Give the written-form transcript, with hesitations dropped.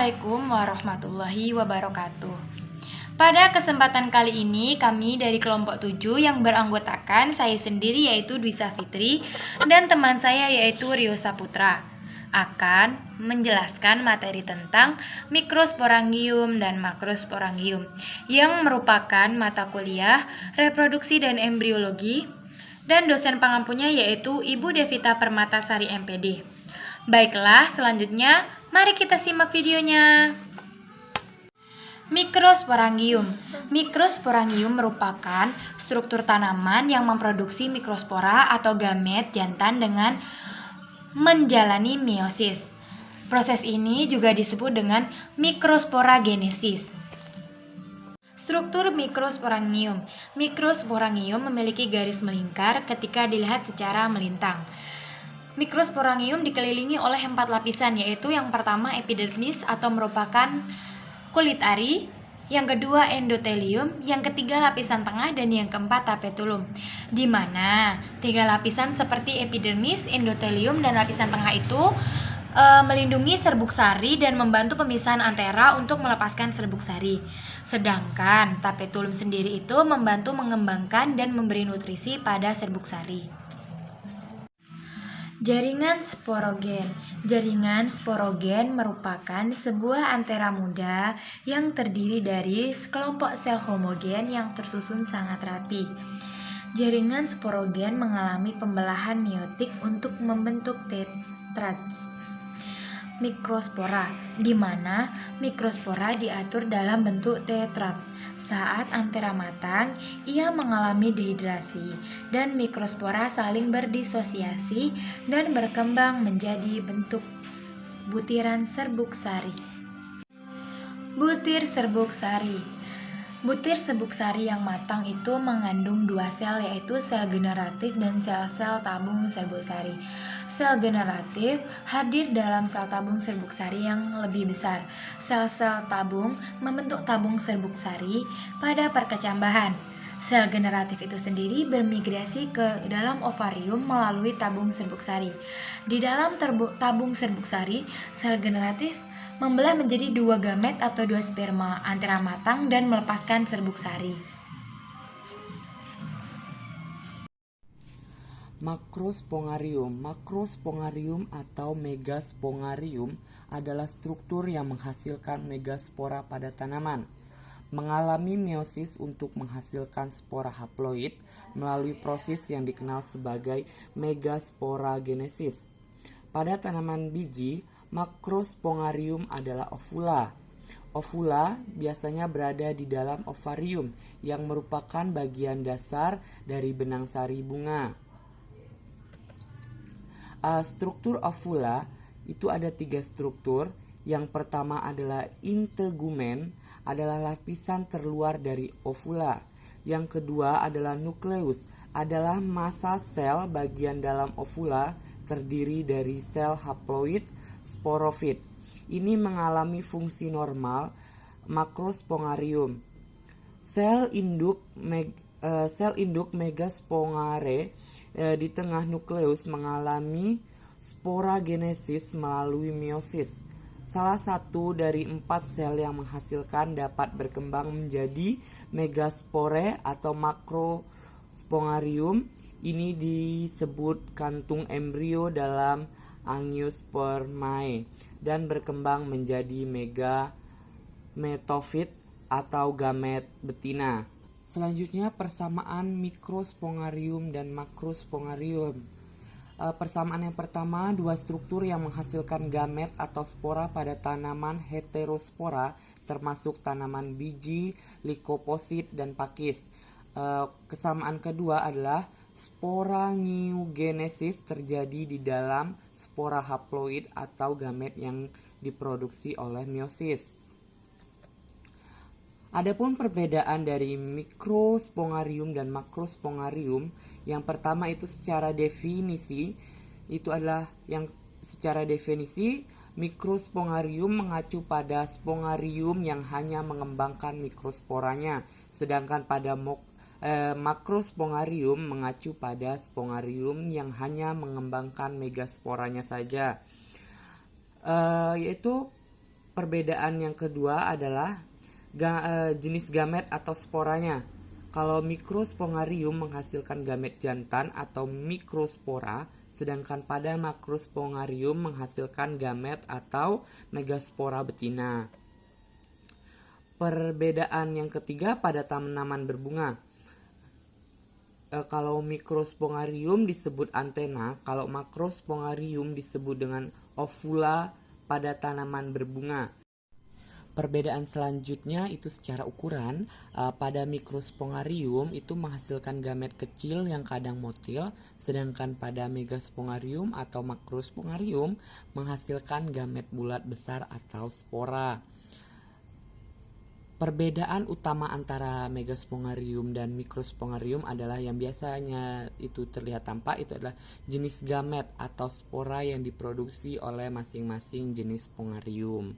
Assalamualaikum warahmatullahi wabarakatuh. Pada kesempatan kali ini kami dari kelompok 7 yang beranggotakan saya sendiri yaitu Dwi Safitri dan teman saya yaitu Rio Saputra akan menjelaskan materi tentang mikrosporangium dan makrosporangium yang merupakan mata kuliah reproduksi dan embriologi, dan dosen pengampunya yaitu Ibu Devita Permatasari MPD. Baiklah, selanjutnya mari kita simak videonya. Mikrosporangium. Mikrosporangium merupakan struktur tanaman yang memproduksi mikrospora atau gamet jantan dengan menjalani meiosis. Proses ini juga disebut dengan mikrosporagenesis. Struktur mikrosporangium. Mikrosporangium memiliki garis melingkar ketika dilihat secara melintang. Mikrosporangium dikelilingi oleh 4 lapisan, yaitu yang pertama epidermis atau merupakan kulit ari, yang kedua endotelium, yang ketiga lapisan tengah, dan yang keempat tapetulum. Di mana 3 lapisan seperti epidermis, endotelium, dan lapisan tengah itu melindungi serbuk sari dan membantu pemisahan antera untuk melepaskan serbuk sari. Sedangkan tapetulum sendiri itu membantu mengembangkan dan memberi nutrisi pada serbuk sari. Jaringan sporogen. Jaringan sporogen merupakan sebuah antera muda yang terdiri dari sekelompok sel homogen yang tersusun sangat rapi. Jaringan sporogen mengalami pembelahan meiotik untuk membentuk tetrads mikrospora, di mana mikrospora diatur dalam bentuk tetrad. Saat antera matang, ia mengalami dehidrasi dan mikrospora saling berdisosiasi dan berkembang menjadi bentuk butiran serbuk sari. Butir serbuk sari. Butir serbuk sari yang matang itu mengandung 2 sel, yaitu sel generatif dan sel-sel tabung serbuk sari. Sel generatif hadir dalam sel tabung serbuk sari yang lebih besar. Sel-sel tabung membentuk tabung serbuk sari pada perkecambahan. Sel generatif itu sendiri bermigrasi ke dalam ovarium melalui tabung serbuk sari. Di dalam tabung serbuk sari, sel generatif membelah menjadi 2 gamet atau 2 sperma antara matang dan melepaskan serbuk sari. Makrospongarium. Makrospongarium atau megaspongarium adalah struktur yang menghasilkan megaspora pada tanaman. Mengalami meiosis untuk menghasilkan spora haploid melalui proses yang dikenal sebagai megasporagenesis. Pada tanaman biji, makrospongarium adalah ovula. Ovula biasanya berada di dalam ovarium yang merupakan bagian dasar dari benang sari bunga. Struktur ovula itu ada 3 struktur. Yang pertama adalah integumen, adalah lapisan terluar dari ovula. Yang kedua adalah nukleus, adalah massa sel bagian dalam ovula terdiri dari sel haploid, sporofit. Ini mengalami fungsi normal makrospongarium. Sel induk megaspongare di tengah nukleus mengalami sporagenesis melalui meiosis. Salah satu dari 4 sel yang menghasilkan dapat berkembang menjadi megaspore atau makrospongarium. Ini disebut kantung embrio dalam angiospermae dan berkembang menjadi megametofit atau gamet betina. Selanjutnya persamaan mikrospongarium dan makrospongarium. Persamaan yang pertama, 2 struktur yang menghasilkan gamet atau spora pada tanaman heterospora termasuk tanaman biji, likoposit, dan pakis. Kesamaan kedua adalah sporangiogenesis terjadi di dalam spora haploid atau gamet yang diproduksi oleh meiosis. Adapun perbedaan dari mikrospongarium dan makrospongarium, yang pertama itu secara definisi, itu adalah yang secara definisi mikrospongarium mengacu pada spongarium yang hanya mengembangkan mikrosporanya, sedangkan pada makrospongarium mengacu pada spongarium yang hanya mengembangkan megasporanya saja. Yaitu perbedaan yang kedua adalah jenis gamet atau sporanya. Kalau Microspongarium menghasilkan gamet jantan atau mikrospora, sedangkan pada Macrospongarium menghasilkan gamet atau megaspora betina. Perbedaan yang ketiga pada tanaman berbunga. Kalau Microspongarium disebut antena, kalau Macrospongarium disebut dengan ovula pada tanaman berbunga. Perbedaan selanjutnya itu secara ukuran. Pada Microspongarium itu menghasilkan gamet kecil yang kadang motil, sedangkan pada Megaspongarium atau Macrospongarium menghasilkan gamet bulat besar atau spora. Perbedaan utama antara Megaspongarium dan Microspongarium adalah yang biasanya itu terlihat tampak itu adalah jenis gamet atau spora yang diproduksi oleh masing-masing jenis spongarium.